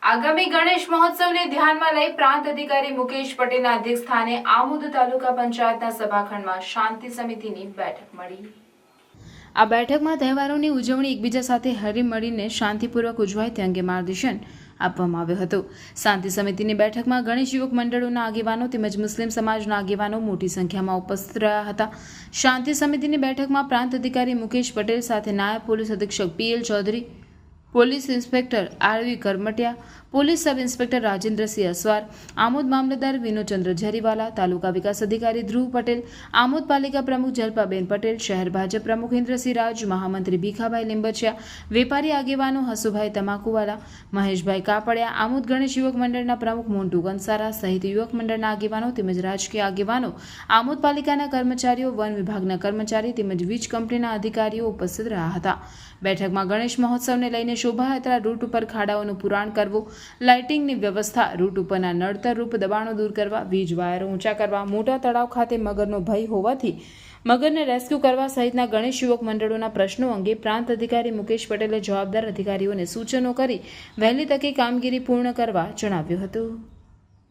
આગામી ગણેશ મહોત્સવને ધ્યાનમાં લઈ પ્રાંત અધિકારી મુકેશ પટેલના અધ્યક્ષસ્થાને આમોદ તાલુકા પંચાયતના સભાખંડમાં શાંતિ સમિતિની બેઠક મળી। આ બેઠકમાં તહેવારોની ઉજવણી એકબીજા સાથે હળીમળીને શાંતિપૂર્વક ઉજવાય તે અંગે માર્ગદર્શન આપવામાં આવ્યું હતું। શાંતિ સમિતિની બેઠકમાં ગણેશ યુવક મંડળોના આગેવાનો તેમજ મુસ્લિમ સમાજના આગેવાનો મોટી સંખ્યામાં ઉપસ્થિત રહ્યા હતા। શાંતિ સમિતિની બેઠકમાં પ્રાંત અધિકારી મુકેશ પટેલ સાથે નાયબ પોલીસ અધિક્ષક PL Chaudhari, police inspector RV Karamtiya, police sub inspector Rajendrasinh Aswar, Amod મામલતદાર વિનોચંદ્ર ઝરીવાલા, તાલુકા વિકાસ અધિકારી ધ્રુવ પટેલ, આમોદ પાલિકા પ્રમુખ જલ્પાબેન પટેલ, શહેર ભાજપ પ્રમુખ ઇન્દ્રસિંહ રાજ, મહામંત્રી ભીખાભાઈ લીંબચિયા, વેપારી આગેવાનો હસુભાઈ તમાકુવાલા, મહેશભાઈ કાપડિયા, આમોદ ગણેશ યુવક મંડળના પ્રમુખ મોન્ટુ કંસારા સહિત યુવક મંડળના આગેવાનો તેમજ રાજકીય આગેવાનો, આમોદ પાલિકાના કર્મચારીઓ, વન વિભાગના કર્મચારી તેમજ વીજ કંપનીના અધિકારીઓ ઉપસ્થિત રહ્યા હતા। બેઠકમાં ગણેશ મહોત્સવને લઈને શોભાયાત્રા રૂટ ઉપર ખાડાઓનું પુરાણ કરવું, લાઇટિંગની વ્યવસ્થા, રૂટ ઉપરના નડતરરૂપ દબાણો દૂર કરવા, વીજ વાયરો ઊંચા કરવા, મોટા તળાવ ખાતે મગરનો ભય હોવાથી મગરને રેસ્ક્યુ કરવા સહિતના ગણેશ યુવક મંડળોના પ્રશ્નો અંગે પ્રાંત અધિકારી મુકેશ પટેલે જવાબદાર અધિકારીઓને સૂચનો કરી વહેલી તકે કામગીરી પૂર્ણ કરવા જણાવ્યું હતું।